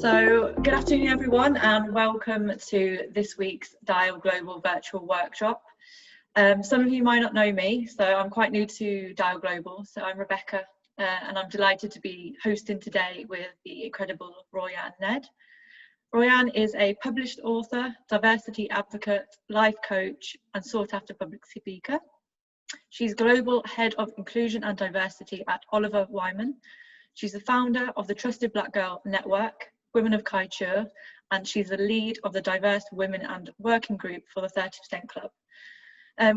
So, good afternoon everyone and welcome to this week's Dial Global virtual workshop. Some of you might not know me, so I'm quite new to Dial Global. So I'm Rebecca and I'm delighted to be hosting today with the incredible Roianne Nedd. Roianne is a published author, diversity advocate, life coach and sought after public speaker. She's Global Head of Inclusion and Diversity at Oliver Wyman. She's the founder of the Trusted Black Girl Network, Women of Culture, and she's the lead of the Diverse Women and Working Group for the 30% Club.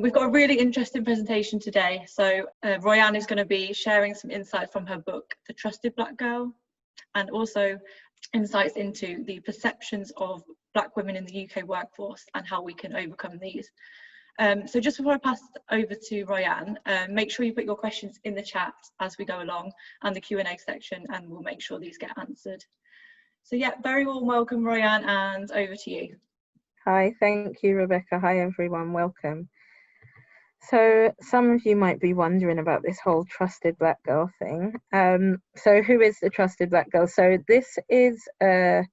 We've got a really interesting presentation today. So Roianne is going to be sharing some insights from her book, The Trusted Black Girl, and also insights into the perceptions of Black women in the UK workforce and how we can overcome these. So just before I pass over to Roianne, make sure you put your questions in the chat as we go along and the Q&A section, and we'll make sure these get answered. So yeah, very warm welcome Roianne, and over to you. Hi, thank you Rebecca. Hi everyone, welcome. So some of you might be wondering about this whole Trusted Black Girl thing. So who is the Trusted Black Girl? So this is a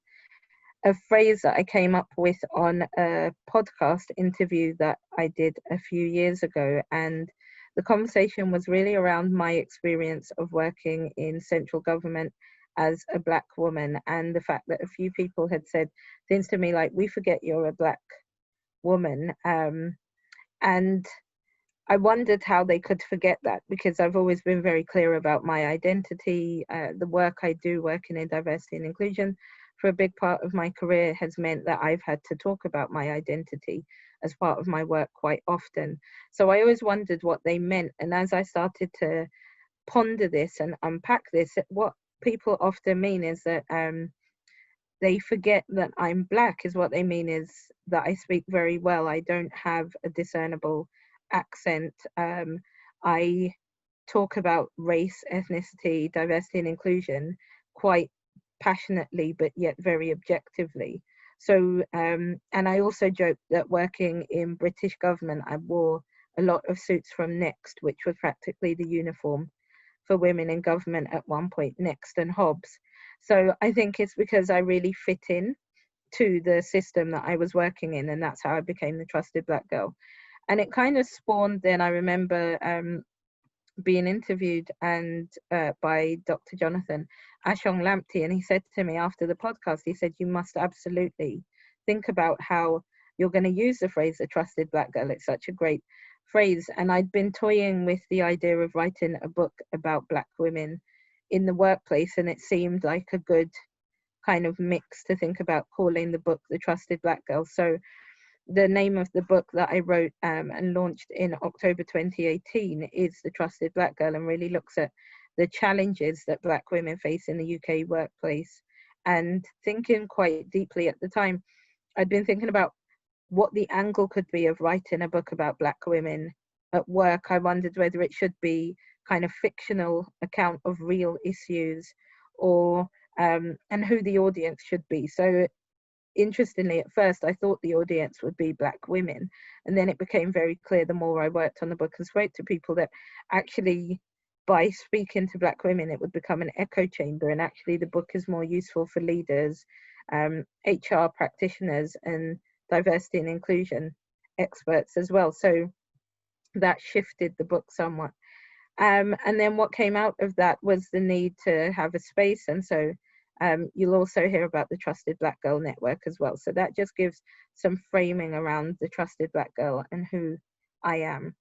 phrase that I came up with on a podcast interview that I did a few years ago, and the conversation was really around my experience of working in central government as a Black woman, and the fact that a few people had said things to me like, we forget you're a Black woman, and I wondered how they could forget that, because I've always been very clear about my identity. The work I do working in diversity and inclusion for a big part of my career has meant that I've had to talk about my identity as part of my work quite often. So I always wondered what they meant. And as I started to ponder this and unpack this, what people often mean is that they forget that I'm Black, is what they mean is that I speak very well. I don't have a discernible accent. I talk about race, ethnicity, diversity and inclusion quite passionately, but yet very objectively. So and I also joke that working in British government, I wore a lot of suits from Next, which was practically the uniform for women in government at one point, Next and Hobbs. So I think it's because I really fit in to the system that I was working in, and that's how I became the Trusted Black Girl. And it kind of spawned then, I remember being interviewed and by Dr. Jonathan Ashong Lamptey, and he said to me after the podcast, he said, you must absolutely think about how you're going to use the phrase the Trusted Black Girl. It's such a great phrase. And I'd been toying with the idea of writing a book about Black women in the workplace, and it seemed like a good kind of mix to think about calling the book The Trusted Black Girl. So the name of the book that I wrote and launched in October 2018 is The Trusted Black Girl, and really looks at the challenges that Black women face in the UK workplace. And thinking quite deeply at the time, I'd been thinking about what the angle could be of writing a book about Black women at work. I wondered whether it should be kind of fictional account of real issues, or and who the audience should be. So interestingly, at first I thought the audience would be Black women, and then it became very clear the more I worked on the book and spoke to people that actually by speaking to Black women it would become an echo chamber, and actually the book is more useful for leaders, HR practitioners and diversity and inclusion experts as well. So that shifted the book somewhat, and then what came out of that was the need to have a space, and so you'll also hear about the Trusted Black Girl Network as well. So that just gives some framing around the Trusted Black Girl and who I am.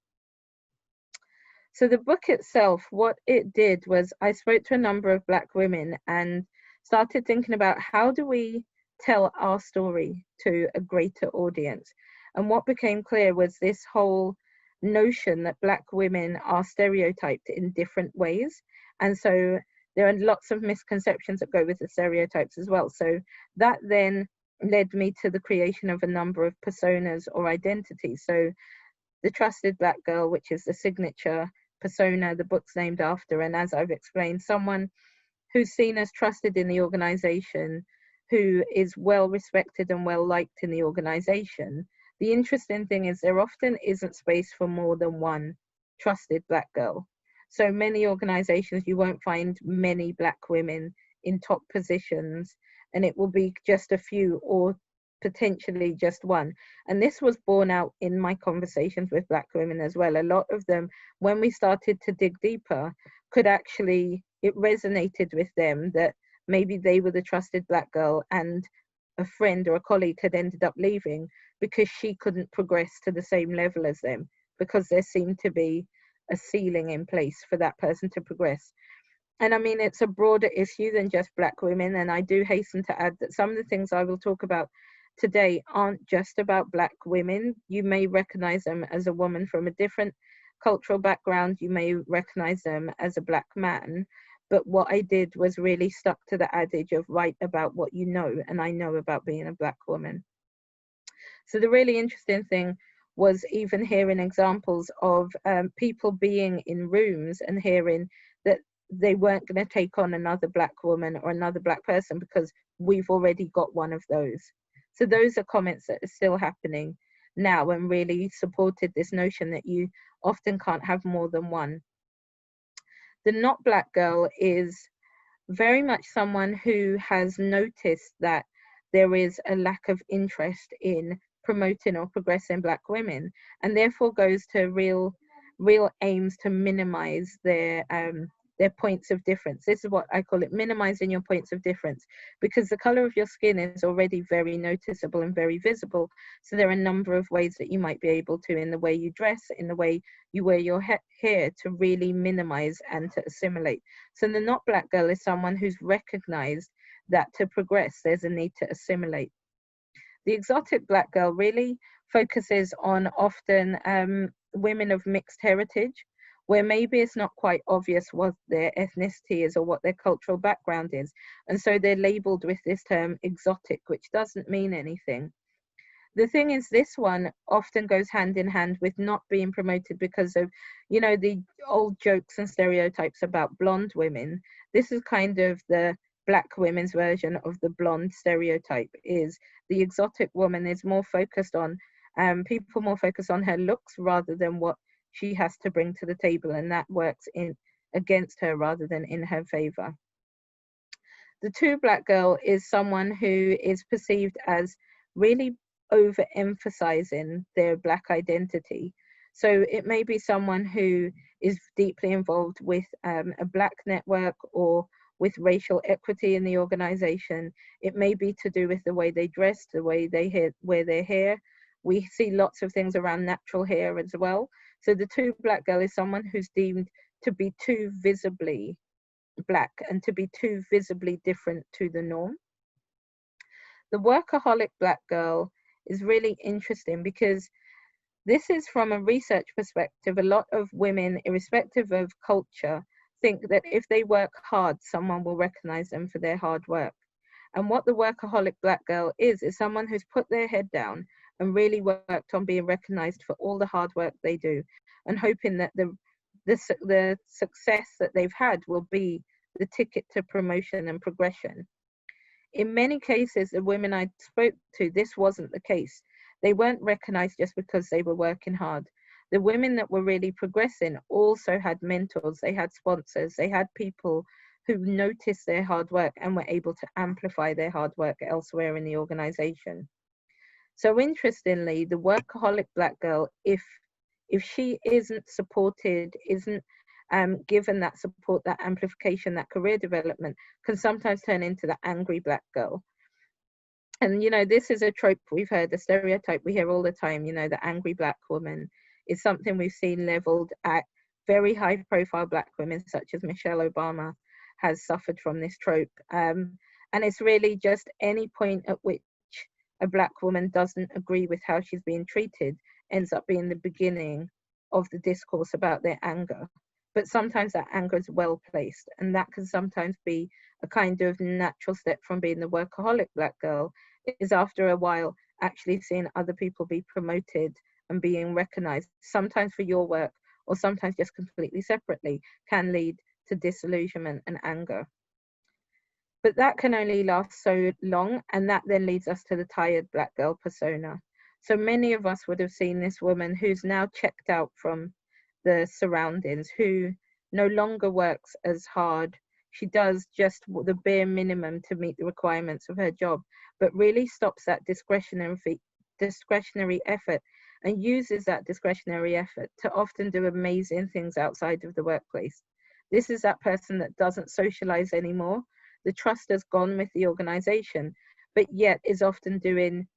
So the book itself, what it did was I spoke to a number of Black women and started thinking about how do we tell our story to a greater audience. And what became clear was this whole notion that Black women are stereotyped in different ways. And so there are lots of misconceptions that go with the stereotypes as well. So that then led me to the creation of a number of personas or identities. So the Trusted Black Girl, which is the signature persona the book's named after, and as I've explained, someone who's seen as trusted in the organization, who is well respected and well liked in the organization. The interesting thing is there often isn't space for more than one trusted Black girl. So many organizations, you won't find many Black women in top positions, and it will be just a few or potentially just one. And this was borne out in my conversations with Black women as well. A lot of them, when we started to dig deeper, could actually, it resonated with them that maybe they were the trusted Black girl and a friend or a colleague had ended up leaving because she couldn't progress to the same level as them, because there seemed to be a ceiling in place for that person to progress. And I mean, it's a broader issue than just Black women. And I do hasten to add that some of the things I will talk about today aren't just about Black women. You may recognize them as a woman from a different cultural background. You may recognize them as a Black man. But what I did was really stuck to the adage of write about what you know, and I know about being a Black woman. So the really interesting thing was even hearing examples of people being in rooms and hearing that they weren't going to take on another Black woman or another Black person because we've already got one of those. So those are comments that are still happening now, and really supported this notion that you often can't have more than one. The not Black girl is very much someone who has noticed that there is a lack of interest in promoting or progressing Black women, and therefore goes to real aims to minimize their points of difference. This is what I call it, minimizing your points of difference, because the color of your skin is already very noticeable and very visible. So there are a number of ways that you might be able to, in the way you dress, in the way you wear your hair, to really minimize and to assimilate. So the not Black girl is someone who's recognized that to progress, there's a need to assimilate. The exotic Black girl really focuses on often women of mixed heritage, where maybe it's not quite obvious what their ethnicity is or what their cultural background is. And so they're labeled with this term exotic, which doesn't mean anything. The thing is, this one often goes hand in hand with not being promoted because of, you know, the old jokes and stereotypes about blonde women. This is kind of the Black women's version of the blonde stereotype. Is the exotic woman is more focused on, people more focused on her looks rather than what she has to bring to the table, and that works in against her rather than in her favor. The true Black girl is someone who is perceived as really overemphasizing their Black identity. So it may be someone who is deeply involved with a Black network or with racial equity in the organization. It may be to do with the way they dress, the way they wear their hair. We see lots of things around natural hair as well. So the true Black girl is someone who's deemed to be too visibly Black and to be too visibly different to the norm. The workaholic Black girl is really interesting because this is, from a research perspective, a lot of women, irrespective of culture, think that if they work hard, someone will recognize them for their hard work. And what the workaholic Black girl is someone who's put their head down and really worked on being recognized for all the hard work they do, and hoping that the success that they've had will be the ticket to promotion and progression. In many cases, the women I spoke to, this wasn't the case. They weren't recognized just because they were working hard. The women that were really progressing also had mentors, they had sponsors, they had people who noticed their hard work and were able to amplify their hard work elsewhere in the organization. So interestingly, the workaholic Black girl, if she isn't supported, isn't given that support, that amplification, that career development, can sometimes turn into the angry Black girl. And, you know, this is a trope we've heard, a stereotype we hear all the time, you know, the angry Black woman is something we've seen leveled at very high profile Black women, such as Michelle Obama has suffered from this trope. And it's really just any point at which a Black woman doesn't agree with how she's being treated ends up being the beginning of the discourse about their anger. But sometimes that anger is well placed, and that can sometimes be a kind of natural step from being the workaholic Black girl, is after a while actually seeing other people be promoted and being recognized, sometimes for your work or sometimes just completely separately, can lead to disillusionment and anger. But that can only last so long, and that then leads us to the tired Black girl persona. So many of us would have seen this woman who's now checked out from the surroundings, who no longer works as hard. she does just the bare minimum to meet the requirements of her job, but really stops that discretionary effort and uses that discretionary effort to often do amazing things outside of the workplace. This is that person that doesn't socialize anymore. The trust has gone with the organization, but yet is often doing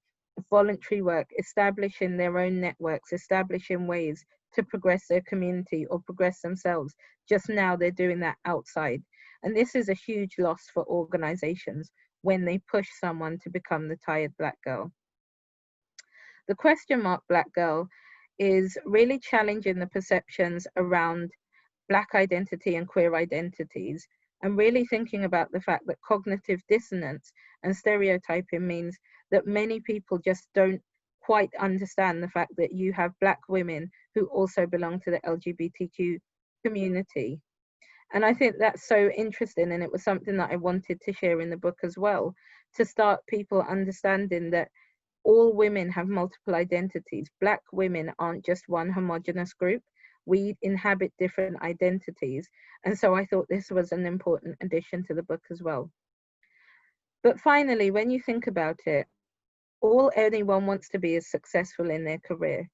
voluntary work, establishing their own networks, establishing ways to progress their community or progress themselves. Just now they're doing that outside. And this is a huge loss for organizations when they push someone to become the tired Black girl. The question mark Black girl is really challenging the perceptions around Black identity and queer identities, and really thinking about the fact that cognitive dissonance and stereotyping means that many people just don't quite understand the fact that you have Black women who also belong to the LGBTQ community. And I think that's so interesting, and it was something that I wanted to share in the book as well, to start people understanding that all women have multiple identities. Black women aren't just one homogenous group. We inhabit different identities. And so I thought this was an important addition to the book as well. But finally, when you think about it, all anyone wants to be is successful in their career.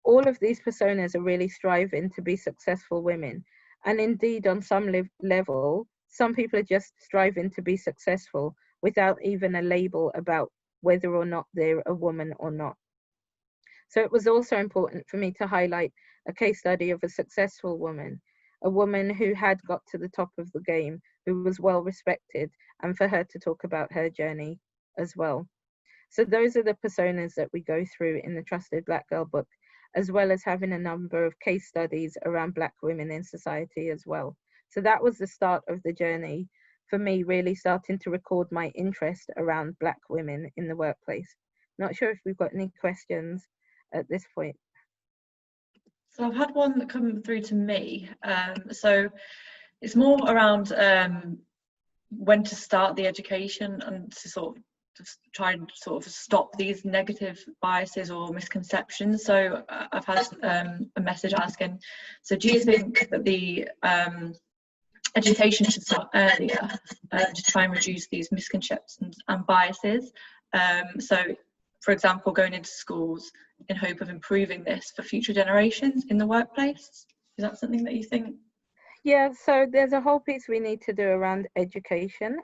All of these personas are really striving to be successful women. And indeed, on some level, some people are just striving to be successful without even a label about whether or not they're a woman or not. So it was also important for me to highlight a case study of a successful woman, a woman who had got to the top of the game, who was well respected, and for her to talk about her journey as well. So those are the personas that we go through in the Trusted Black Girl book, as well as having a number of case studies around Black women in society as well. So that was the start of the journey for me, really starting to record my interest around Black women in the workplace. Not sure if we've got any questions at this point. So I've had one that come through to me. So it's more around when to start the education and to sort of just try and sort of stop these negative biases or misconceptions. So I've had a message asking, so do you think that the education should start earlier to try and reduce these misconceptions and biases? So for example, going into schools in hope of improving this for future generations in the workplace. Is that something that you think? Yeah, so there's a whole piece we need to do around education.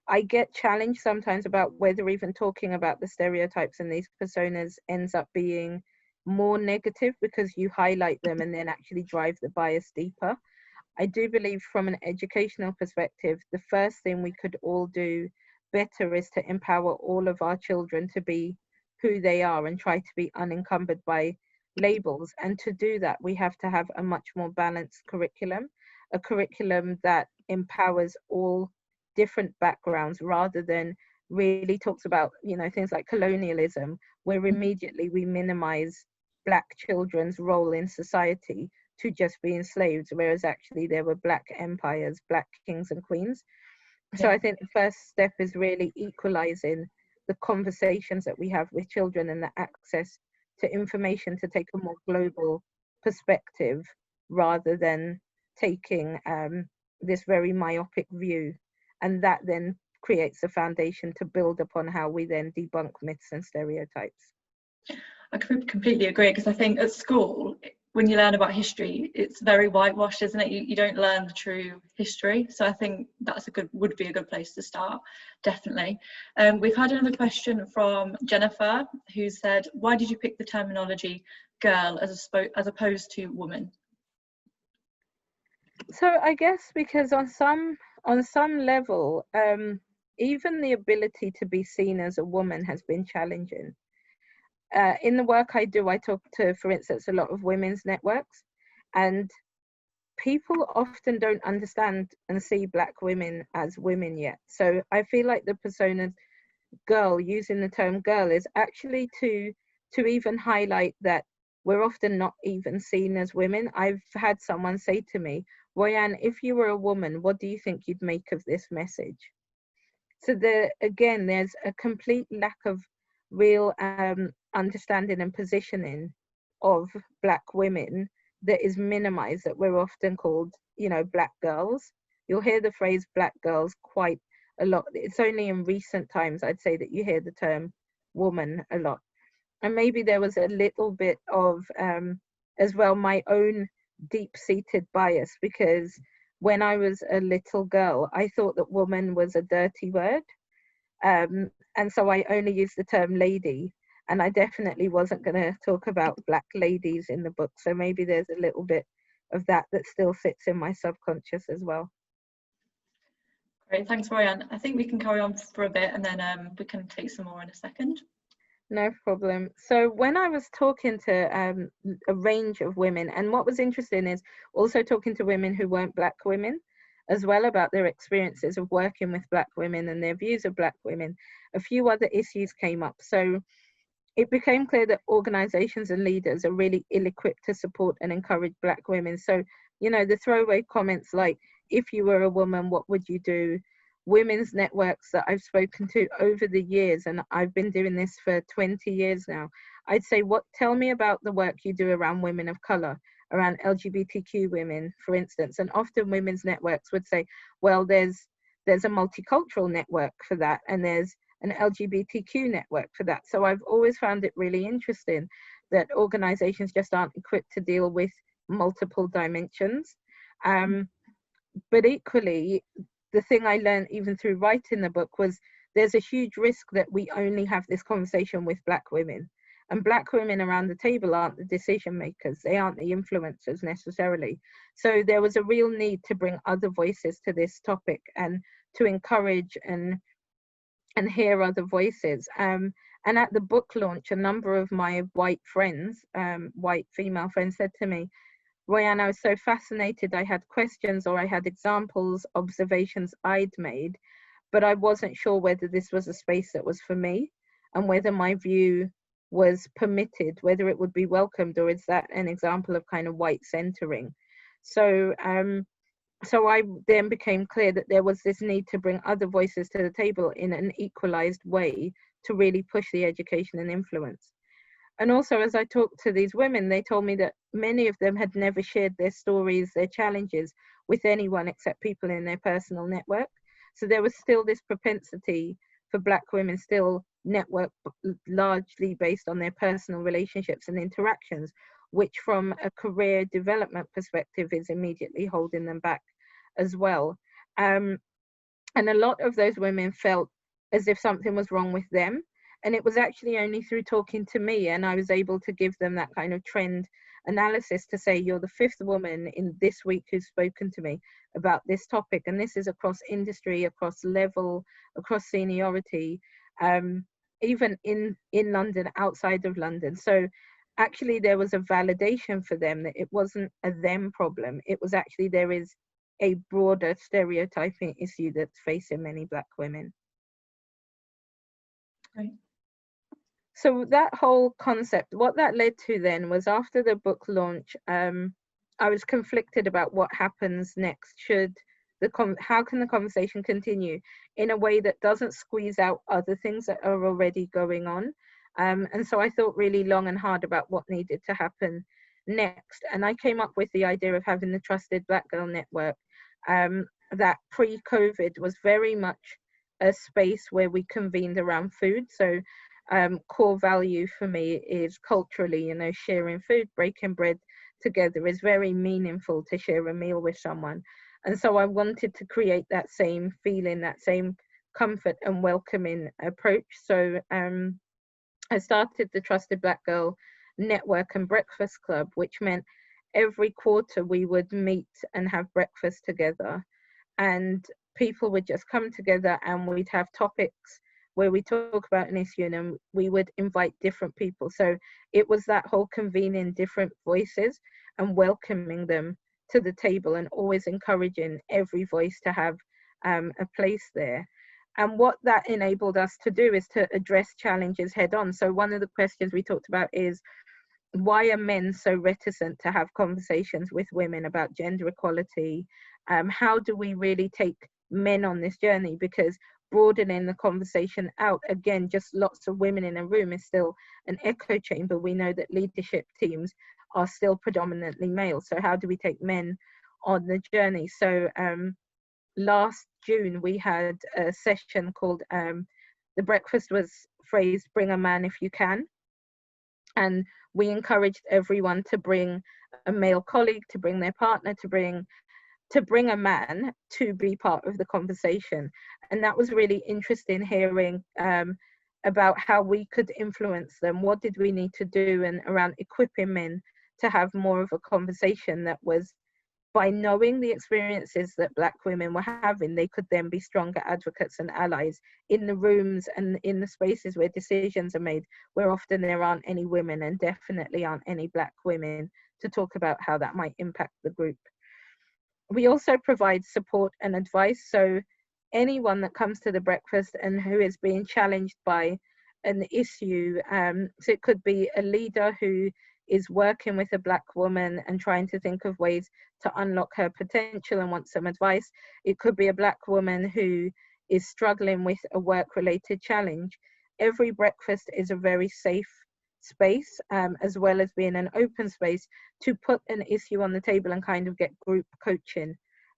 I get challenged sometimes about whether even talking about the stereotypes and these personas ends up being more negative because you highlight them and then actually drive the bias deeper. I do believe from an educational perspective, the first thing we could all do better is to empower all of our children to be who they are and try to be unencumbered by labels. And to do that, we have to have a much more balanced curriculum, a curriculum that empowers all different backgrounds rather than really talks about, you know, things like colonialism, where immediately we minimize Black children's role in society to just being slaves, whereas actually there were Black empires, Black kings and queens. So I think the first step is really equalizing the conversations that we have with children and the access to information to take a more global perspective rather than taking this very myopic view. And that then creates a foundation to build upon how we then debunk myths and stereotypes. I completely agree, because I think at school, when you learn about history, it's very whitewashed, isn't it? You don't learn the true history. So I think that's would be a good place to start, definitely. We've had another question from Jennifer, who said, why did you pick the terminology girl as opposed to woman? So I guess because on some level, even the ability to be seen as a woman has been challenging. In the work I do, I talk to, for instance, a lot of women's networks, and people often don't understand and see Black women as women yet. So I feel like the persona girl, using the term girl, is actually to even highlight that we're often not even seen as women. I've had someone say to me, Roianne, if you were a woman, what do you think you'd make of this message? So again, there's a complete lack of real understanding and positioning of Black women that is minimized, that we're often called you know, black girls. You'll hear the phrase black girls quite a lot. It's only in recent times, I'd say, that you hear the term woman a lot. And maybe there was a little bit of, as well, my own deep-seated bias, because when I was a little girl, I thought that woman was a dirty word. And so I only used the term lady. And I definitely wasn't going to talk about black ladies in the book. So maybe there's a little bit of that that still sits in my subconscious as well. Great, thanks, Roianne. I think we can carry on for a bit, and then we can take some more in a second. No problem. So when I was talking to a range of women, and what was interesting is also talking to women who weren't black women as well, about their experiences of working with black women and their views of black women, a few other issues came up. So it became clear that organizations and leaders are really ill-equipped to support and encourage black women. So, you know, the throwaway comments like, if you were a woman, what would you do? Women's networks that I've spoken to over the years, and I've been doing this for 20 years now, I'd say, tell me about the work you do around women of color, around LGBTQ women, for instance. And often women's networks would say, well, there's a multicultural network for that, and there's an LGBTQ network for that. So I've always found it really interesting that organizations just aren't equipped to deal with multiple dimensions. But equally, the thing I learned even through writing the book was there's a huge risk that we only have this conversation with black women, and black women around the table aren't the decision makers. They aren't the influencers necessarily. So there was a real need to bring other voices to this topic and to encourage and hear other voices. And at the book launch, a number of my white friends, white female friends, said to me, Roianne, I was so fascinated. I had questions, or I had examples, observations I'd made, but I wasn't sure whether this was a space that was for me, and whether my view was permitted, whether it would be welcomed, or is that an example of kind of white centering? So I then became clear that there was this need to bring other voices to the table in an equalized way to really push the education and influence. And also, as I talked to these women, they told me that many of them had never shared their stories, their challenges with anyone except people in their personal network. So there was still this propensity for black women still network largely based on their personal relationships and interactions, which from a career development perspective is immediately holding them back as well. And a lot of those women felt as if something was wrong with them. And it was actually only through talking to me, and I was able to give them that kind of trend analysis to say, you're the fifth woman in this week who's spoken to me about this topic. And this is across industry, across level, across seniority, even in London, outside of London. So actually there was a validation for them that it wasn't a them problem. It was actually, there is a broader stereotyping issue that's facing many black women. Right. So that whole concept, what that led to then was, after the book launch, I was conflicted about what happens next. How can the conversation continue in a way that doesn't squeeze out other things that are already going on? And so I thought really long and hard about what needed to happen next. And I came up with the idea of having the Trusted Black Girl Network, that pre-COVID was very much a space where we convened around food. So core value for me is culturally, you know, sharing food, breaking bread together is very meaningful, to share a meal with someone. And so I wanted to create that same feeling, that same comfort and welcoming approach. So I started the Trusted Black Girl Network and Breakfast Club, which meant every quarter we would meet and have breakfast together, and people would just come together and we'd have topics where we talk about an issue, and then we would invite different people. So it was that whole convening different voices and welcoming them to the table, and always encouraging every voice to have a place there. And what that enabled us to do is to address challenges head on. So one of the questions we talked about is, why are men so reticent to have conversations with women about gender equality? How do we really take men on this journey? Because broadening the conversation out, again, just lots of women in a room is still an echo chamber. We know that leadership teams are still predominantly male. So how do we take men on the journey. So last June we had a session called the breakfast was phrased "Bring a man if you can," and we encouraged everyone to bring a male colleague, to bring their partner, to bring a man to be part of the conversation. And that was really interesting, hearing about how we could influence them. What did we need to do, and around equipping men to have more of a conversation that was, by knowing the experiences that Black women were having, they could then be stronger advocates and allies in the rooms and in the spaces where decisions are made, where often there aren't any women, and definitely aren't any Black women, to talk about how that might impact the group. We also provide support and advice. So anyone that comes to the breakfast and who is being challenged by an issue, so it could be a leader who is working with a Black woman and trying to think of ways to unlock her potential and wants some advice. It could be a Black woman who is struggling with a work-related challenge. Every breakfast is a very safe space, as well as being an open space to put an issue on the table and kind of get group coaching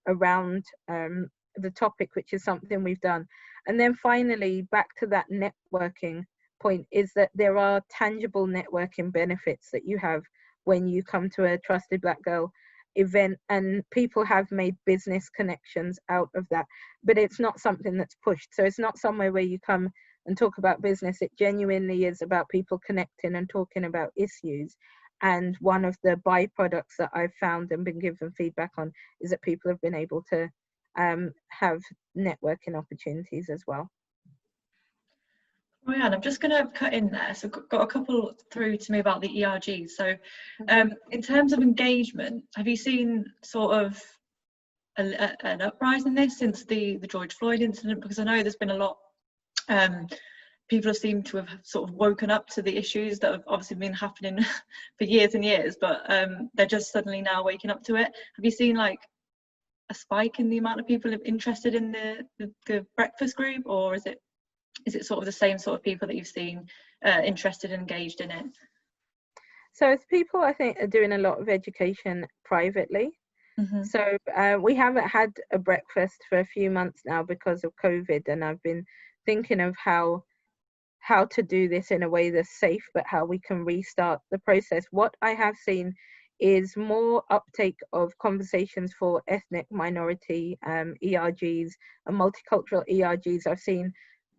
around the topic, which is something we've done. And then finally, back to that networking point, is that there are tangible networking benefits that you have when you come to a Trusted Black Girl event, and people have made business connections out of that, but it's not something that's pushed. So it's not somewhere where you come and talk about business. It genuinely is about people connecting and talking about issues. And one of the byproducts that I've found and been given feedback on is that people have been able to have networking opportunities as well. Roianne, I'm just going to cut in there. So got a couple through to me about the ERGs. So in terms of engagement, have you seen sort of an uprising in this since the George Floyd incident? Because I know there's been a lot, people have seemed to have sort of woken up to the issues that have obviously been happening for years and years, but they're just suddenly now waking up to it. Have you seen like a spike in the amount of people interested in the breakfast group, or is it sort of the same sort of people that you've seen interested and engaged in it? So it's people, I think, are doing a lot of education privately. So we haven't had a breakfast for a few months now because of COVID, and I've been thinking of how to do this in a way that's safe, but how we can restart the process. What I have seen is more uptake of conversations for ethnic minority ERGs and multicultural ERGs. I've seen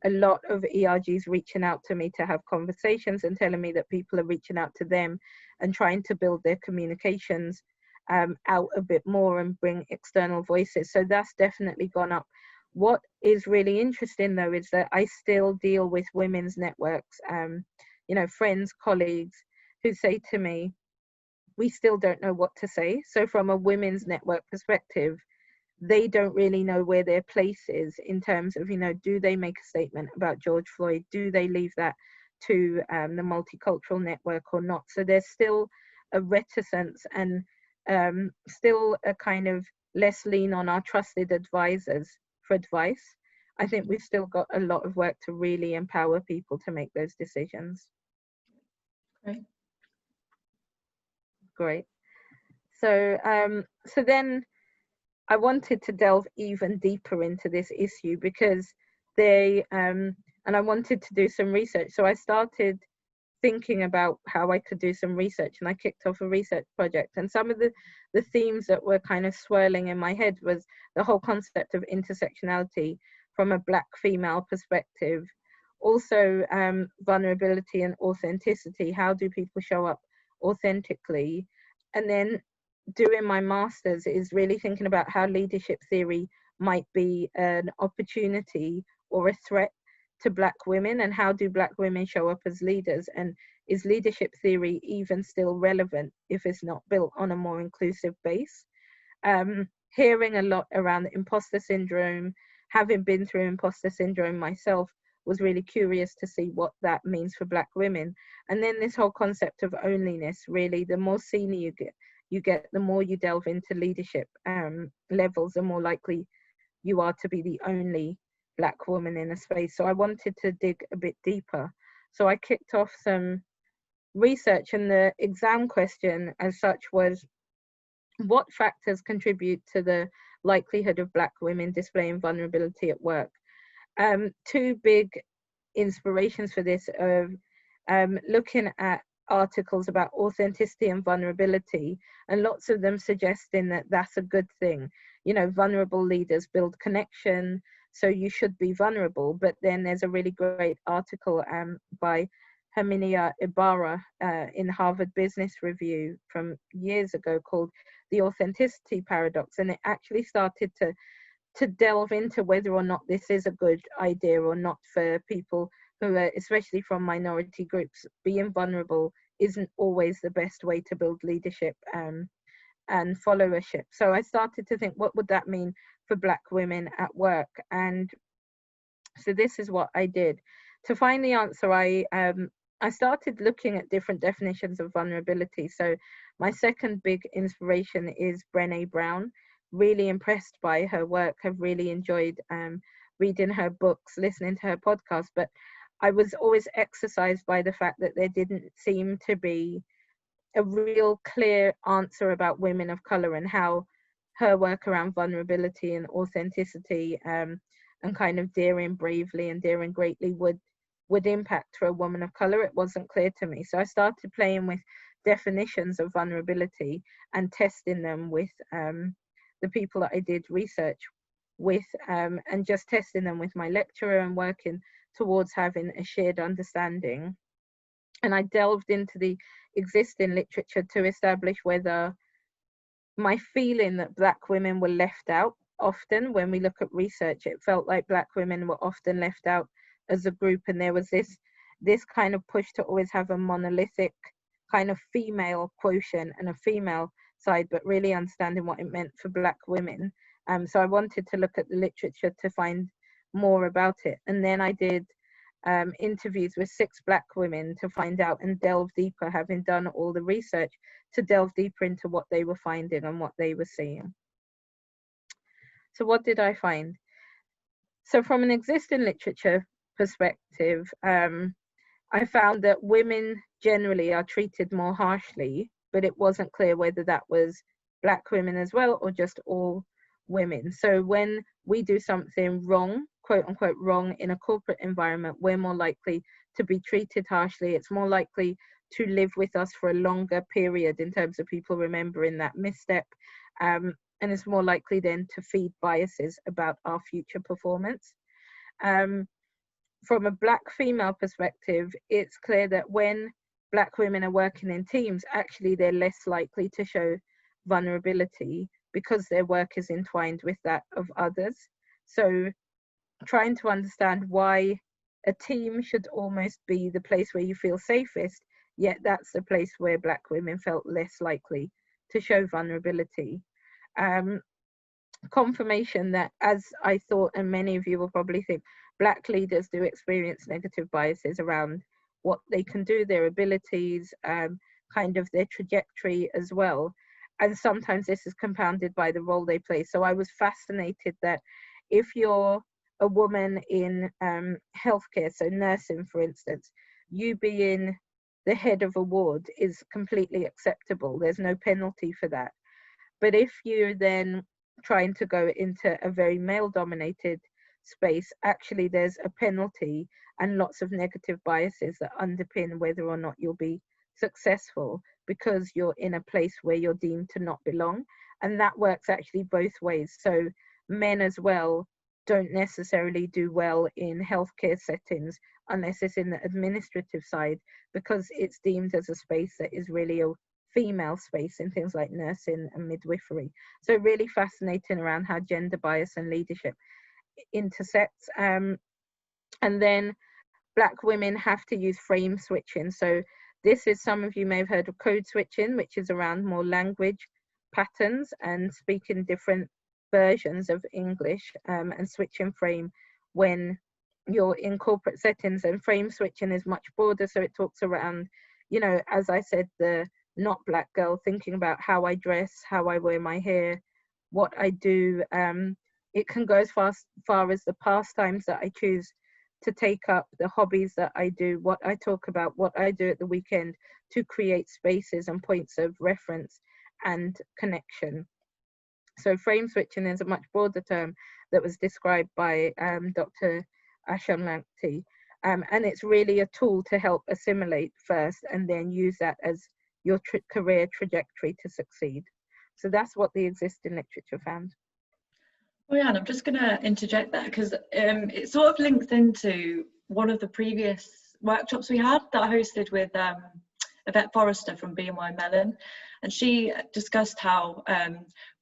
a lot of ERGs reaching out to me to have conversations and telling me that people are reaching out to them and trying to build their communications out a bit more and bring external voices. So that's definitely gone up. What is really interesting though is that I still deal with women's networks, you know, friends, colleagues who say to me, we still don't know what to say. So from a women's network perspective, they don't really know where their place is in terms of, you know, do they make a statement about George Floyd? Do they leave that to the multicultural network or not? So there's still a reticence and still a kind of less lean on our trusted advisors for advice. I think we've still got a lot of work to really empower people to make those decisions. Great. So so then I wanted to delve even deeper into this issue because and I wanted to do some research. So I started thinking about how I could do some research, and I kicked off a research project. And some of the themes that were kind of swirling in my head was the whole concept of intersectionality from a Black female perspective. Also vulnerability and authenticity. How do people show up authentically? And then doing my master's is really thinking about how leadership theory might be an opportunity or a threat to Black women, and how do Black women show up as leaders, and is leadership theory even still relevant if it's not built on a more inclusive base? Hearing a lot around the imposter syndrome, having been through imposter syndrome myself, was really curious to see what that means for Black women. And then this whole concept of onlyness, really, the more senior you get, the more you delve into leadership levels, the more likely you are to be the only Black woman in a space. So I wanted to dig a bit deeper. So I kicked off some research, and the exam question as such was, what factors contribute to the likelihood of Black women displaying vulnerability at work? Two big inspirations for this are looking at articles about authenticity and vulnerability, and lots of them suggesting that that's a good thing. You know, vulnerable leaders build connection, so you should be vulnerable. But then there's a really great article by Herminia Ibarra in Harvard Business Review from years ago called The Authenticity Paradox, and it actually started to delve into whether or not this is a good idea or not for people who are, especially from minority groups. Being vulnerable isn't always the best way to build leadership and followership. So I started to think, what would that mean for Black women at work? And so this is what I did. To find the answer, I started looking at different definitions of vulnerability. So my second big inspiration is Renee Brown. Really impressed by her work, have really enjoyed reading her books, listening to her podcast, but I was always exercised by the fact that there didn't seem to be a real clear answer about women of color and how her work around vulnerability and authenticity and kind of daring bravely and daring greatly would impact for a woman of color. It wasn't clear to me. So I started playing with definitions of vulnerability and testing them with the people that I did research with, and just testing them with my lecturer and working towards having a shared understanding. And I delved into the existing literature to establish whether my feeling that Black women were left out. Often when we look at research, it felt like Black women were often left out as a group, and there was this kind of push to always have a monolithic kind of female quotient and a female side, but really understanding what it meant for Black women. So I wanted to look at the literature to find more about it. And then I did interviews with 6 Black women to find out and delve deeper, having done all the research, to delve deeper into what they were finding and what they were seeing. So what did I find? So from an existing literature perspective, I found that women generally are treated more harshly, but it wasn't clear whether that was Black women as well or just all women. So when we do something wrong, quote unquote wrong, in a corporate environment, we're more likely to be treated harshly. It's more likely to live with us for a longer period in terms of people remembering that misstep. And it's more likely then to feed biases about our future performance. From a Black female perspective, it's clear that when Black women are working in teams, actually they're less likely to show vulnerability because their work is entwined with that of others. So trying to understand why a team should almost be the place where you feel safest, yet that's the place where Black women felt less likely to show vulnerability. Confirmation that, as I thought, and many of you will probably think, Black leaders do experience negative biases around what they can do, their abilities, kind of their trajectory as well. And sometimes this is compounded by the role they play. So I was fascinated that if you're a woman in healthcare, so nursing, for instance, you being the head of a ward is completely acceptable. There's no penalty for that. But if you're then trying to go into a very male-dominated space, actually there's a penalty and lots of negative biases that underpin whether or not you'll be successful because you're in a place where you're deemed to not belong. And that works actually both ways. So men as well don't necessarily do well in healthcare settings unless it's in the administrative side, because it's deemed as a space that is really a female space in things like nursing and midwifery. So really fascinating around how gender bias and leadership intersects. And then Black women have to use frame switching. So this is, some of you may have heard of code switching, which is around more language patterns and speaking different versions of English, and switching frame when you're in corporate settings. And frame switching is much broader, so it talks around, you know, as I said, the not Black girl, thinking about how I dress, how I wear my hair, what I do. It can go as far as the pastimes that I choose to take up, the hobbies that I do, what I talk about, what I do at the weekend, to create spaces and points of reference and connection. So frame switching is a much broader term that was described by Dr. Ashamlakti. And it's really a tool to help assimilate first and then use that as your career trajectory to succeed. So that's what the existing literature found. Oh yeah, and I'm just going to interject there because it sort of links into one of the previous workshops we had that I hosted with Yvette Forrester from BNY Mellon, and she discussed how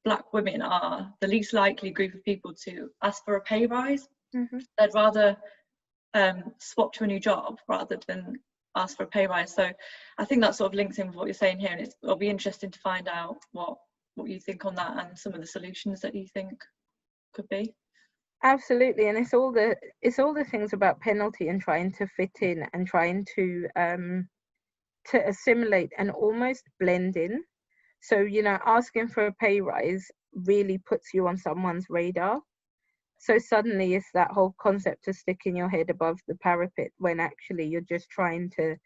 Black women are the least likely group of people to ask for a pay rise. Mm-hmm. They'd rather swap to a new job rather than ask for a pay rise. So I think that sort of links in with what you're saying here, and it'll be interesting to find out what you think on that and some of the solutions that you think could be. Absolutely, and it's all the things about penalty and trying to fit in and trying to assimilate and almost blend in. So, you know, asking for a pay rise really puts you on someone's radar. So suddenly it's that whole concept of sticking your head above the parapet when actually you're just trying to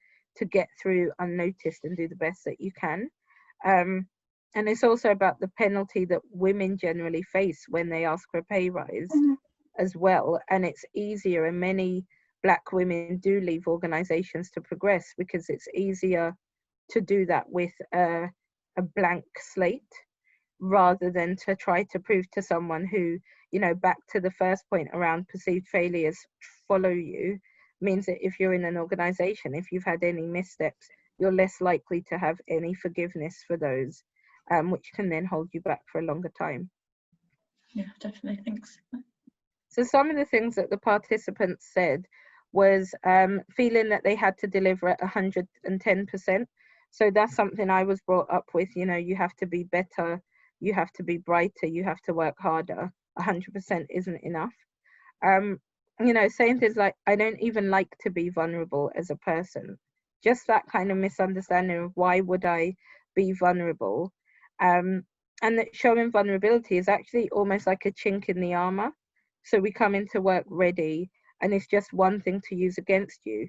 get through unnoticed and do the best that you can. And it's also about the penalty that women generally face when they ask for a pay rise as well. And it's easier, and many Black women do leave organizations to progress because it's easier to do that with a blank slate rather than to try to prove to someone who, you know, back to the first point around perceived failures follow you, means that if you're in an organization, if you've had any missteps, you're less likely to have any forgiveness for those, which can then hold you back for a longer time. Yeah, definitely. Thanks. So some of the things that the participants said was feeling that they had to deliver at 110%. So that's something I was brought up with. You know, you have to be better, you have to be brighter, you have to work harder. 100% isn't enough. You know, saying things like, I don't even like to be vulnerable as a person. Just that kind of misunderstanding of why would I be vulnerable. And that showing vulnerability is actually almost like a chink in the armor. So we come into work ready and it's just one thing to use against you.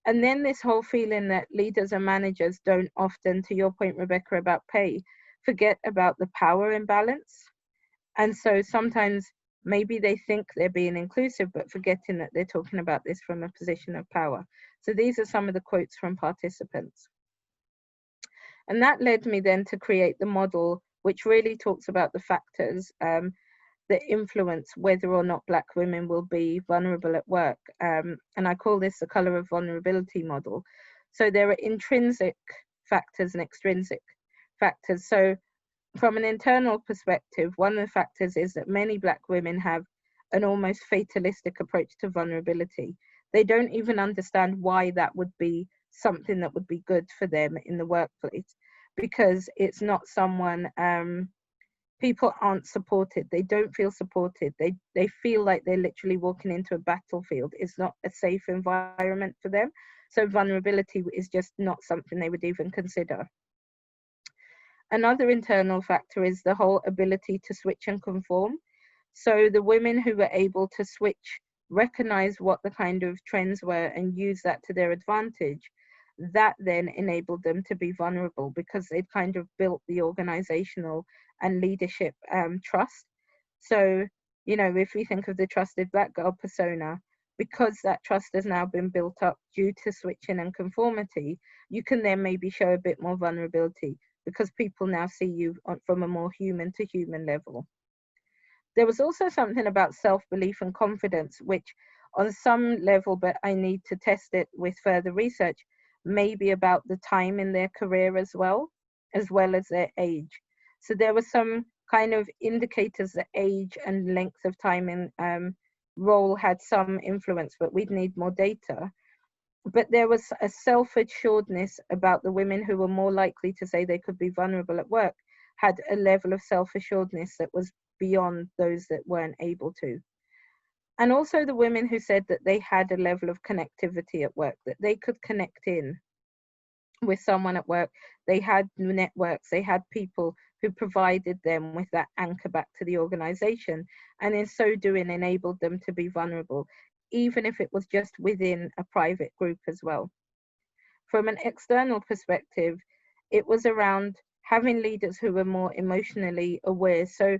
And then this whole feeling that leaders and managers don't often, to your point, Rebecca, about pay, forget about the power imbalance. And so sometimes maybe they think they're being inclusive, but forgetting that they're talking about this from a position of power. So these are some of the quotes from participants. And that led me then to create the model, which really talks about the factors that influence whether or not Black women will be vulnerable at work. And I call this the color of vulnerability model. So there are intrinsic factors and extrinsic factors. So from an internal perspective, one of the factors is that many Black women have an almost fatalistic approach to vulnerability. They don't even understand why that would be something that would be good for them in the workplace, because it's not someone, people aren't supported. They don't feel supported. They feel like they're literally walking into a battlefield. It's not a safe environment for them. So vulnerability is just not something they would even consider. Another internal factor is the whole ability to switch and conform. So the women who were able to switch, recognize what the kind of trends were and use that to their advantage, that then enabled them to be vulnerable because they'd kind of built the organizational and leadership trust. So, you know, if we think of the trusted Black girl persona, because that trust has now been built up due to switching and conformity, you can then maybe show a bit more vulnerability because people now see you from a more human to human level. There was also something about self-belief and confidence, which on some level, but I need to test it with further research, may be about the time in their career as well as their age. So there were some kind of indicators that age and length of time in role had some influence, but we'd need more data. But there was a self-assuredness about the women who were more likely to say they could be vulnerable at work, had a level of self-assuredness that was beyond those that weren't able to. And also the women who said that they had a level of connectivity at work, that they could connect in with someone at work. They had networks, they had people who provided them with that anchor back to the organization, and in so doing enabled them to be vulnerable, even if it was just within a private group as well. From an external perspective, it was around having leaders who were more emotionally aware. So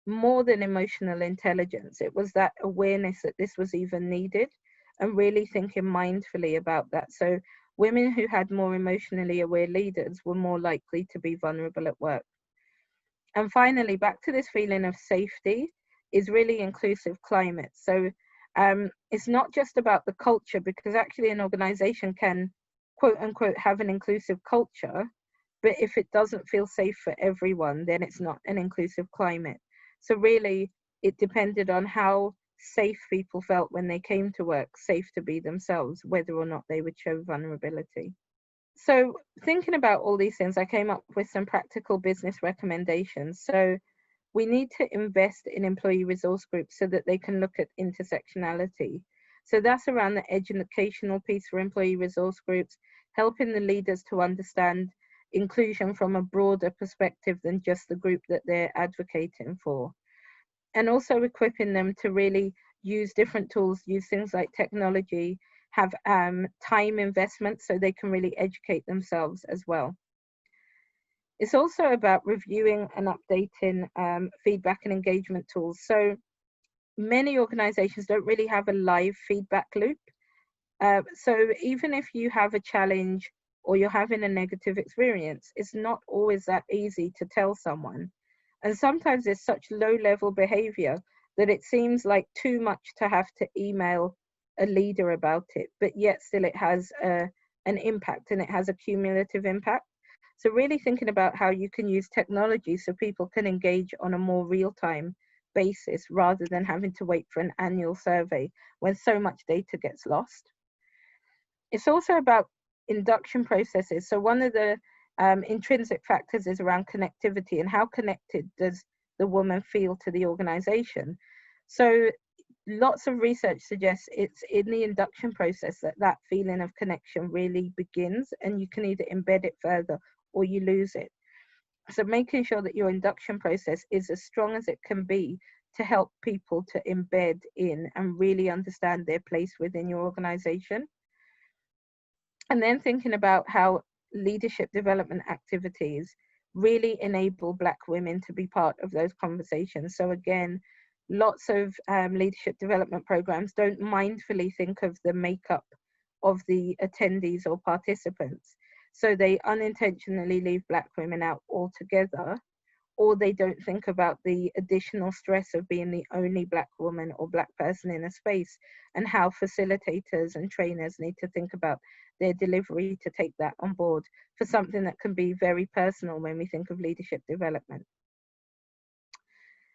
more than emotional intelligence, it was that awareness that this was even needed, and really thinking mindfully about that. So women who had more emotionally aware leaders were more likely to be vulnerable at work. And finally, back to this feeling of safety, is really inclusive climate. So it's not just about the culture, because actually an organization can, quote unquote, have an inclusive culture, but if it doesn't feel safe for everyone, then it's not an inclusive climate. So really, it depended on how safe people felt when they came to work, safe to be themselves, whether or not they would show vulnerability. So thinking about all these things, I came up with some practical business recommendations. So we need to invest in employee resource groups so that they can look at intersectionality. So that's around the educational piece for employee resource groups, helping the leaders to understand inclusion from a broader perspective than just the group that they're advocating for. And also equipping them to really use different tools, use things like technology, have time investment so they can really educate themselves as well. It's also about reviewing and updating feedback and engagement tools. So many organizations don't really have a live feedback loop. So even if you have a challenge or you're having a negative experience, it's not always that easy to tell someone. And sometimes there's such low level behavior that it seems like too much to have to email a leader about it, but yet still it has an impact, and it has a cumulative impact. So really thinking about how you can use technology so people can engage on a more real-time basis rather than having to wait for an annual survey when so much data gets lost. It's also about induction processes. So one of the intrinsic factors is around connectivity, and how connected does the woman feel to the organization. So lots of research suggests it's in the induction process that that feeling of connection really begins, and you can either embed it further or you lose it. So making sure that your induction process is as strong as it can be to help people to embed in and really understand their place within your organization. And then thinking about how leadership development activities really enable Black women to be part of those conversations. So again, lots of leadership development programs don't mindfully think of the makeup of the attendees or participants. So they unintentionally leave Black women out altogether, or they don't think about the additional stress of being the only Black woman or Black person in a space, and how facilitators and trainers need to think about their delivery to take that on board for something that can be very personal when we think of leadership development.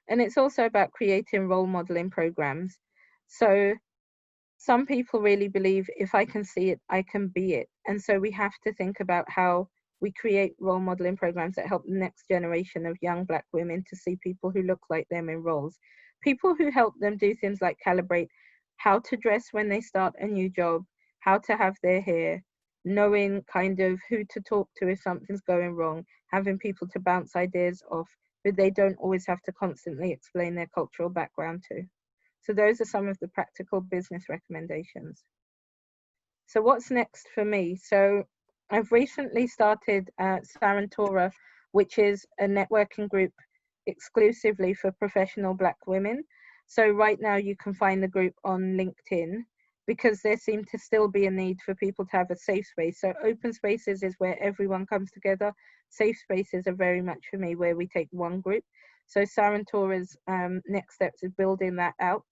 And it's also about creating role modeling programs. So some people really believe if I can see it, I can be it. And so we have to think about how we create role modeling programs that help the next generation of young Black women to see people who look like them in roles. People who help them do things like calibrate how to dress when they start a new job, how to have their hair, knowing kind of who to talk to if something's going wrong, having people to bounce ideas off, but they don't always have to constantly explain their cultural background to. So those are some of the practical business recommendations. So what's next for me? So I've recently started Sarantora, which is a networking group exclusively for professional Black women. So right now you can find the group on LinkedIn, because there seemed to still be a need for people to have a safe space. So open spaces is where everyone comes together. Safe spaces are very much for me where we take one group. So Sarantora's next steps is building that out.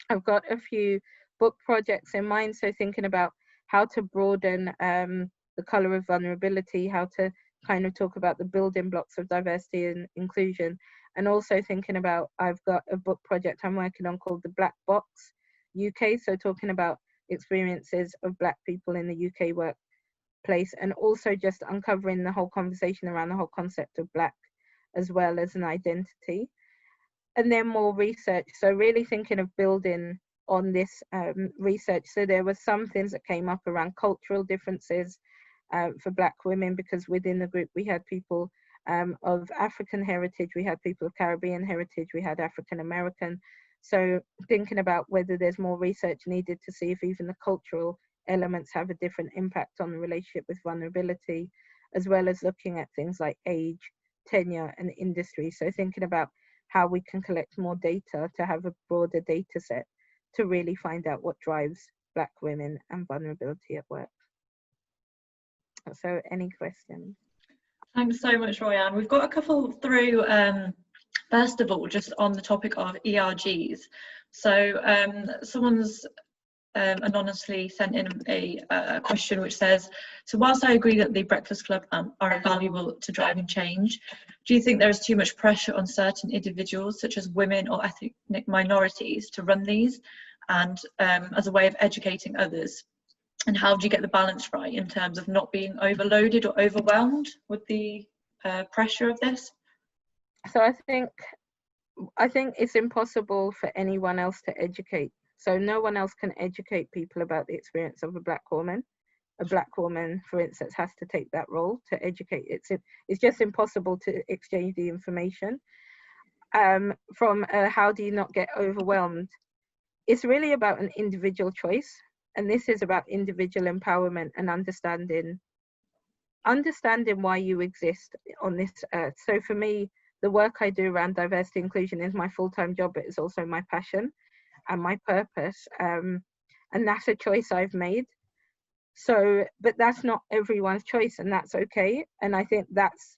I've got a few book projects in mind, so thinking about how to broaden the color of vulnerability, how to kind of talk about the building blocks of diversity and inclusion, and also thinking about, I've got a book project I'm working on called The Black Box UK, so talking about experiences of Black people in the UK workplace, and also just uncovering the whole conversation around the whole concept of Black as well as an identity. And then more research, so really thinking of building on this research. So there were some things that came up around cultural differences for Black women, because within the group we had people of African heritage, we had people of Caribbean heritage, we had African American. So thinking about whether there's more research needed to see if even the cultural elements have a different impact on the relationship with vulnerability. as well as looking at things like age, tenure, and industry. So thinking about how we can collect more data to have a broader data set to really find out what drives Black women and vulnerability at work. So any questions? Thanks so much, Roianne. We've got a couple through, first of all, just on the topic of ERGs. So someone's anonymously sent in a question which says, so whilst I agree that the Breakfast Club are invaluable to driving change, do you think there is too much pressure on certain individuals, such as women or ethnic minorities, to run these, and as a way of educating others? And how do you get the balance right in terms of not being overloaded or overwhelmed with the pressure of this? So I think it's impossible for anyone else to educate. So no one else can educate people about the experience of a Black woman. A Black woman, for instance, has to take that role to educate. It's just impossible to exchange the information. From how do you not get overwhelmed? It's really about an individual choice. And this is about individual empowerment and understanding why you exist on this earth. So for me, the work I do around diversity inclusion is my full-time job, but it's also my passion and my purpose. And that's a choice I've made. So, but that's not everyone's choice, and that's okay. And I think that's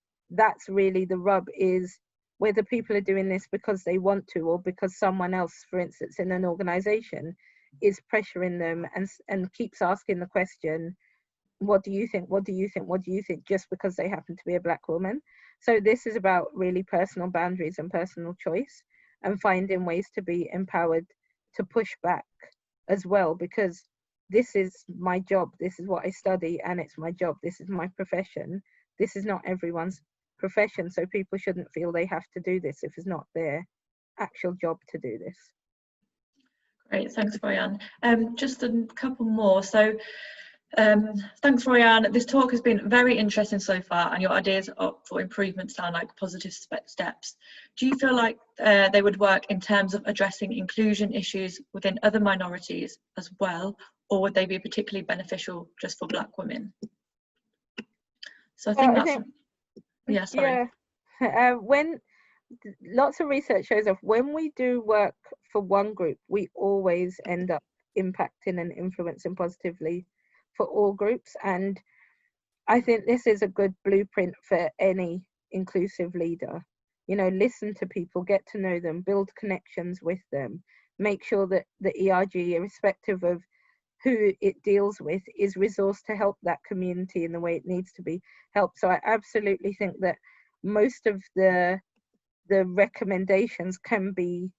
really the rub, is whether people are doing this because they want to, or because someone else, for instance, in an organization, is pressuring them and keeps asking the question, what do you think? What do you think? What do you think? Just because they happen to be a Black woman. So this is about really personal boundaries and personal choice, and finding ways to be empowered to push back as well, because this is my job. This is what I study, and it's my job. This is my profession. This is not everyone's profession. So people shouldn't feel they have to do this if it's not their actual job to do this. Great, thanks, Roianne. Just a couple more. So thanks, Roianne. This talk has been very interesting so far, and your ideas for improvement sound like positive steps. Do you feel like they would work in terms of addressing inclusion issues within other minorities as well, or would they be particularly beneficial just for Black women? So I think yeah, sorry. Yeah. When lots of research shows that when we do work for one group, we always end up impacting and influencing positively for all groups. And I think this is a good blueprint for any inclusive leader. You know, listen to people, get to know them, build connections with them, make sure that the ERG, irrespective of who it deals with, is resourced to help that community in the way it needs to be helped. So I absolutely think that most of the recommendations can be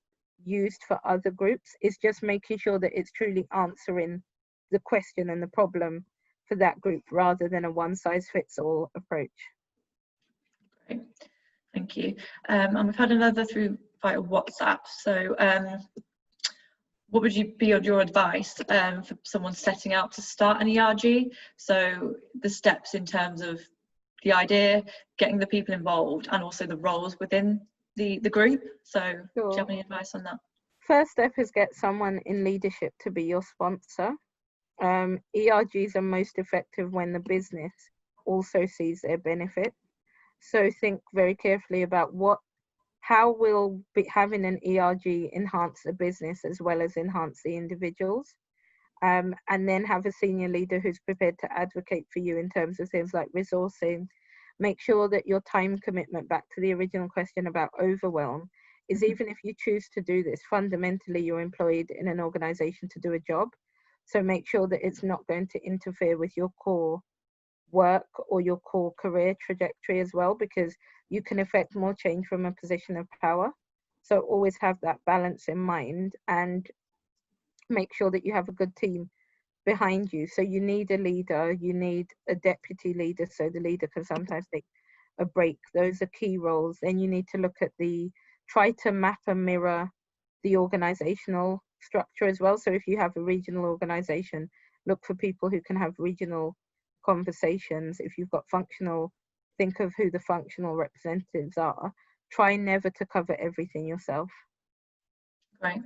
used for other groups. It's just making sure that it's truly answering the question and the problem for that group, rather than a one-size-fits-all approach. Great, thank you. And we've had another through via WhatsApp. So what would be your advice for someone setting out to start an ERG? So the steps in terms of the idea, getting the people involved, and also the roles within the group. So Sure. Do you have any advice on that? First step is get someone in leadership to be your sponsor. ERGs are most effective when the business also sees their benefit. So think very carefully about how will having an ERG enhance the business as well as enhance the individuals. And then have a senior leader who's prepared to advocate for you in terms of things like resourcing. Make sure that your time commitment, back to the original question about overwhelm, is even if you choose to do this, fundamentally you're employed in an organization to do a job. So make sure that it's not going to interfere with your core work or your core career trajectory as well, because you can affect more change from a position of power. So always have that balance in mind, and make sure that you have a good team behind you. So you need a leader, you need a deputy leader, so the leader can sometimes take a break. Those are key roles. Then you need to look at try to map and mirror the organizational structure as well. So if you have a regional organization, look for people who can have regional conversations. If you've got functional, think of who the functional representatives are. Try never to cover everything yourself. Great.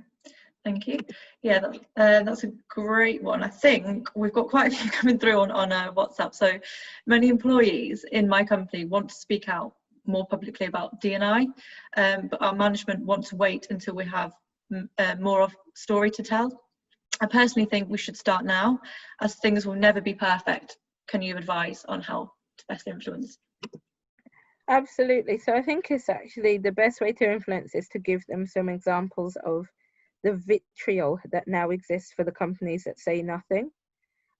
Thank you. Yeah, that's a great one. I think we've got quite a few coming through on WhatsApp. So many employees in my company want to speak out more publicly about D&I, but our management want to wait until we have more of story to tell. I personally think we should start now, as things will never be perfect. Can you advise on how to best influence? Absolutely. So I think it's actually the best way to influence is to give them some examples of the vitriol that now exists for the companies that say nothing.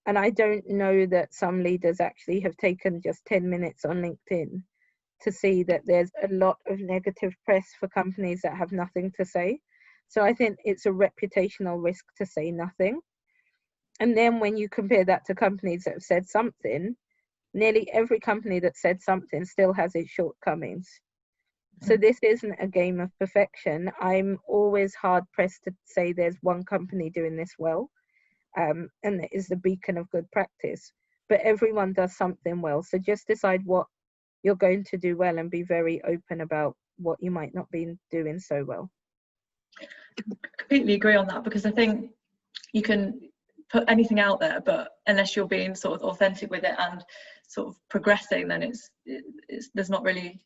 And I don't know that some leaders actually have taken just 10 minutes on LinkedIn to see that there's a lot of negative press for companies that have nothing to say. So I think it's a reputational risk to say nothing. And then when you compare that to companies that have said something, nearly every company that said something still has its shortcomings. So this isn't a game of perfection. I'm always hard pressed to say there's one company doing this well, and it is the beacon of good practice. But everyone does something well. So just decide what you're going to do well and be very open about what you might not be doing so well. Completely agree on that, because I think you can put anything out there, but unless you're being sort of authentic with it and sort of progressing, then it's there's not really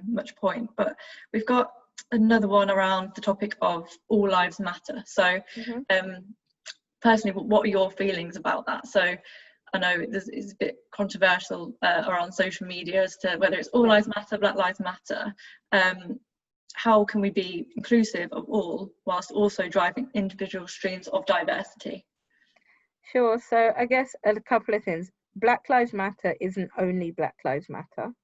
much point. But we've got another one around the topic of all lives matter. So personally, what are your feelings about that? So I know it's a bit controversial around social media as to whether it's all lives matter, Black Lives Matter. How can we be inclusive of all whilst also driving individual streams of diversity? Sure. So I guess a couple of things. Black Lives Matter isn't only Black Lives Matter.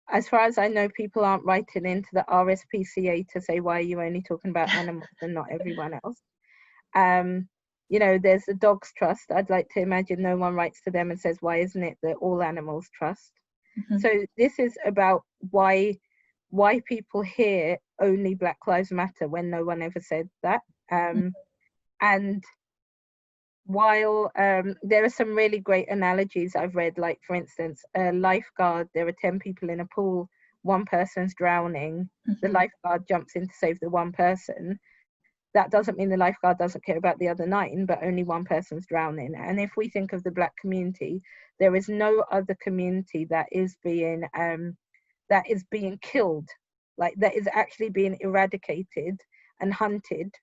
As far as I know, people aren't writing into the RSPCA to say, why are you only talking about animals and not everyone else? You know, there's the Dogs Trust. I'd like to imagine no one writes to them and says, why isn't it the All Animals Trust? So this is about why people hear only Black Lives Matter when no one ever said that. And while there are some really great analogies I've read, like for instance, a lifeguard, there are 10 people in a pool, one person's drowning, the lifeguard jumps in to save the one person. That doesn't mean the lifeguard doesn't care about the other 9, but only one person's drowning. And if we think of the Black community, there is no other community that is being killed, like that is actually being eradicated and hunted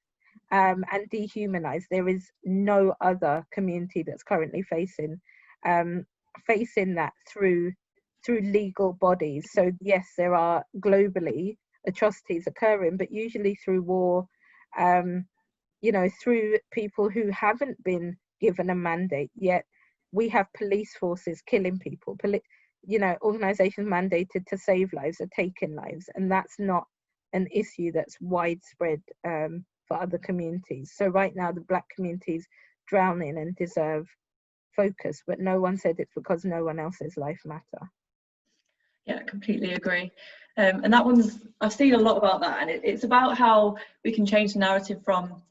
and dehumanized. There is no other community that's currently facing that through legal bodies. So yes, there are globally atrocities occurring, but usually through war, you know, through people who haven't been given a mandate yet. We have police forces killing people, you know, organizations mandated to save lives are taking lives, and that's not an issue that's widespread for other communities. So right now the Black community's drowning and deserve focus, but no one said it's because no one else's life matter. Yeah, completely agree. And that one's, I've seen a lot about that, and it's about how we can change the narrative from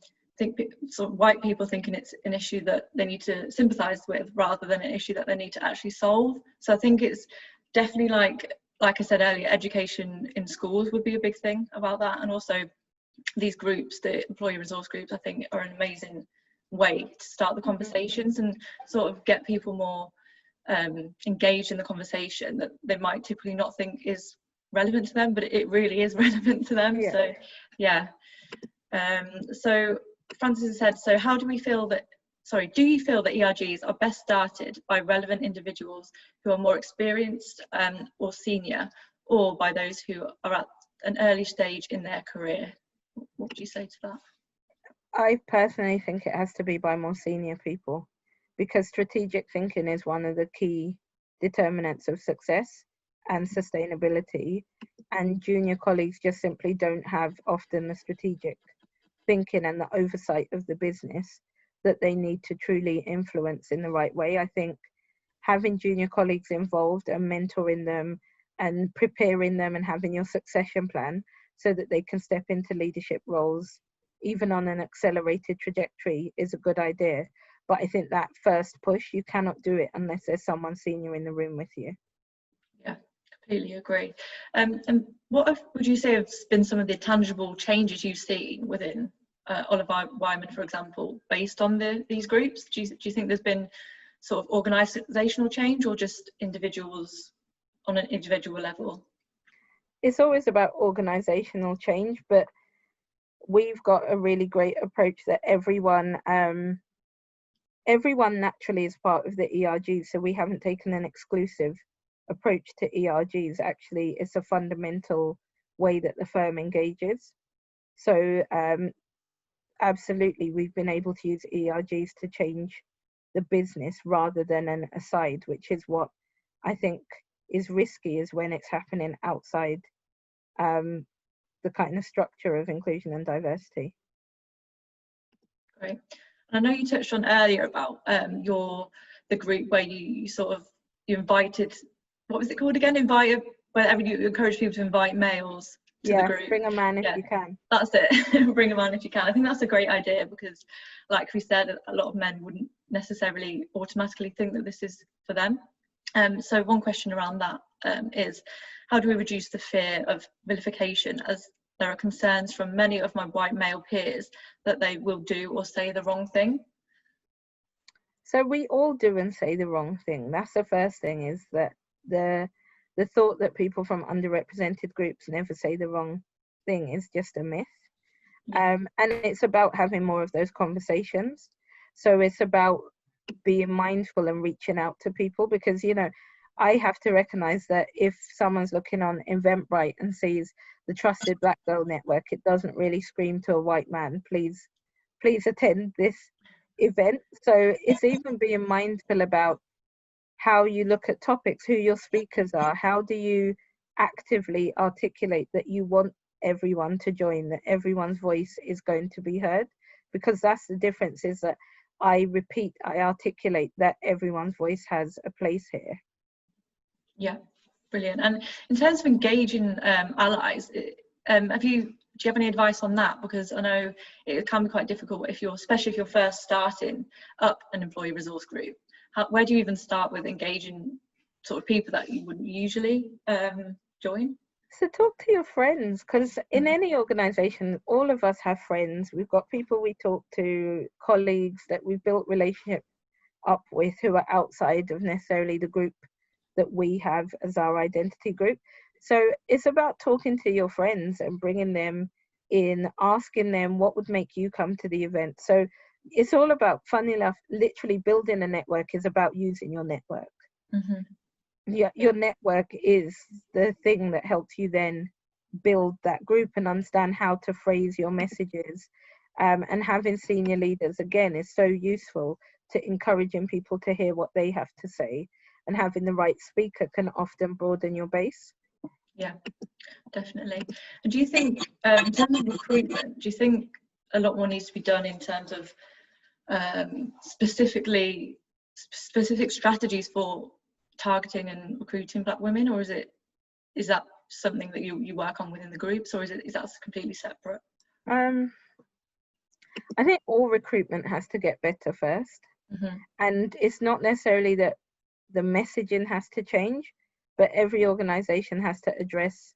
sort of white people thinking it's an issue that they need to sympathise with rather than an issue that they need to actually solve. So I think it's definitely like I said earlier, education in schools would be a big thing about that, and also these groups, the employee resource groups, I think are an amazing way to start the conversations and sort of get people more engaged in the conversation that they might typically not think is relevant to them, but it really is relevant to them. Yeah. So yeah. So Francis has said, so how do we feel that, do you feel that ERGs are best started by relevant individuals who are more experienced or senior, or by those who are at an early stage in their career? What would you say to that? I personally think it has to be by more senior people, because strategic thinking is one of the key determinants of success and sustainability, and junior colleagues just simply don't have often the strategic thinking and the oversight of the business that they need to truly influence in the right way. I think having junior colleagues involved and mentoring them and preparing them and having your succession plan so that they can step into leadership roles, even on an accelerated trajectory, is a good idea. But I think that first push, you cannot do it unless there's someone senior in the room with you. Yeah, Completely agree. And would you say have been some of the tangible changes you've seen within Oliver Wyman, for example, based on these groups? Do you think there's been sort of organisational change, or just individuals on an individual level? It's always about organisational change, but we've got a really great approach that everyone naturally is part of the ERG, so we haven't taken an exclusive approach to ERGs. Actually, it's a fundamental way that the firm engages. So absolutely, we've been able to use ERGs to change the business rather than an aside, which is what I think is risky, is when it's happening outside the kind of structure of inclusion and diversity. Great. And I know you touched on earlier about the group where you invited, what was it called again? Wherever you encourage people to invite males to the group. Bring a man if you can. That's it. Bring a man if you can. I think that's a great idea, because like we said, a lot of men wouldn't necessarily automatically think that this is for them. So one question around that is, how do we reduce the fear of vilification, as there are concerns from many of my white male peers that they will do or say the wrong thing? So we all do and say the wrong thing. That's the first thing, is that the thought that people from underrepresented groups never say the wrong thing is just a myth. And it's about having more of those conversations. So it's about being mindful and reaching out to people, because, you know, I have to recognize that if someone's looking on Eventbrite and sees the Trusted Black Girl Network, it doesn't really scream to a white man, please attend this event. So it's even being mindful about how you look at topics, who your speakers are, how do you actively articulate that you want everyone to join, that everyone's voice is going to be heard, because that's the difference, is that I articulate that everyone's voice has a place here. Yeah, brilliant. And in terms of engaging allies, do you have any advice on that? Because I know it can be quite difficult especially if you're first starting up an employee resource group. Where do you even start with engaging sort of people that you wouldn't usually join? So talk to your friends, because in any organization, all of us have friends. We've got people we talk to, colleagues that we've built relationship up with, who are outside of necessarily the group that we have as our identity group. So it's about talking to your friends and bringing them in, asking them what would make you come to the event. So it's all about, funny enough, literally building a network is about using your network. Your network is the thing that helps you then build that group and understand how to phrase your messages. And having senior leaders, again, is so useful to encouraging people to hear what they have to say. And having the right speaker can often broaden your base. Yeah, definitely. And do you think, in terms of recruitment, do you think a lot more needs to be done in terms of specific strategies for targeting and recruiting Black women, or is that something that you work on within the groups, or is that completely separate? I think all recruitment has to get better first. And it's not necessarily that the messaging has to change, but every organization has to address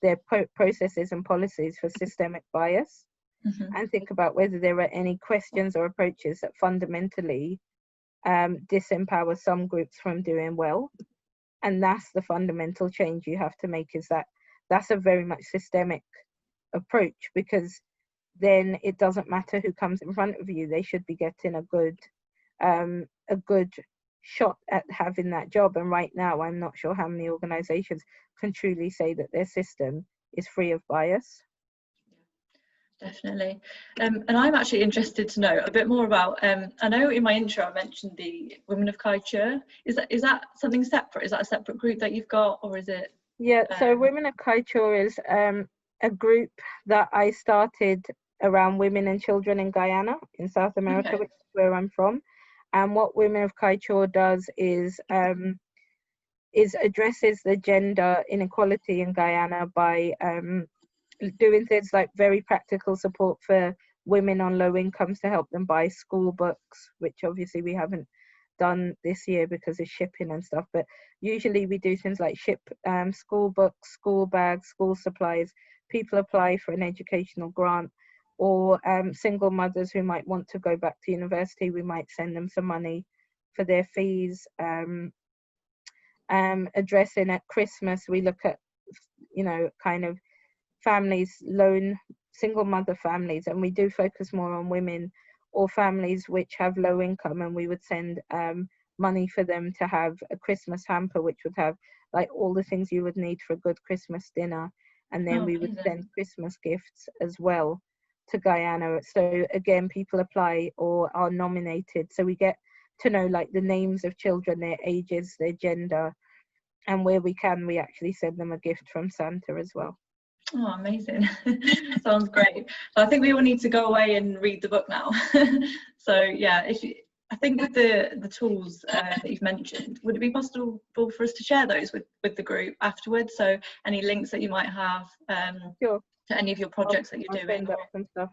their processes and policies for systemic bias, and think about whether there are any questions or approaches that fundamentally disempower some groups from doing well. And that's the fundamental change you have to make, is that's a very much systemic approach, because then it doesn't matter who comes in front of you, they should be getting a good shot at having that job. And right now, I'm not sure how many organizations can truly say that their system is free of bias. Definitely. And I'm actually interested to know a bit more about, I know in my intro I mentioned the Women of Culture. Is that something separate? Is that a separate group that you've got, or is it? Yeah, so Women of Culture is a group that I started around women and children in Guyana, in South America, which is where I'm from. And what Women of Culture does is addresses the gender inequality in Guyana by doing things like very practical support for women on low incomes to help them buy school books, which obviously we haven't done this year because of shipping and stuff, but usually we do things like ship school books, school bags, school supplies. People apply for an educational grant, or single mothers who might want to go back to university, we might send them some money for their fees. Addressing at Christmas, we look at, you know, kind of families, lone single mother families, and we do focus more on women or families which have low income, and we would send money for them to have a Christmas hamper which would have like all the things you would need for a good Christmas dinner, and then we would send Christmas gifts as well to Guyana. So again, people apply or are nominated, so we get to know like the names of children, their ages, their gender, and where we can, we actually send them a gift from Santa as well. Oh, amazing. Sounds great. So I think we all need to go away and read the book now. So yeah, I think with the tools that you've mentioned, would it be possible for us to share those with the group afterwards? So any links that you might have Sure. to any of your projects that you're doing, or some stuff.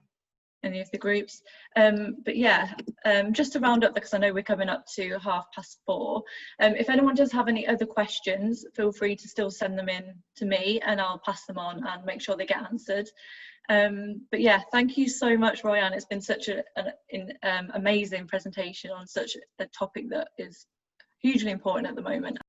any of the groups. But yeah, just to round up, because I know we're coming up to 4:30. If anyone does have any other questions, feel free to still send them in to me, and I'll pass them on and make sure they get answered. But yeah, thank you so much, Roianne. It's been such an amazing presentation on such a topic that is hugely important at the moment.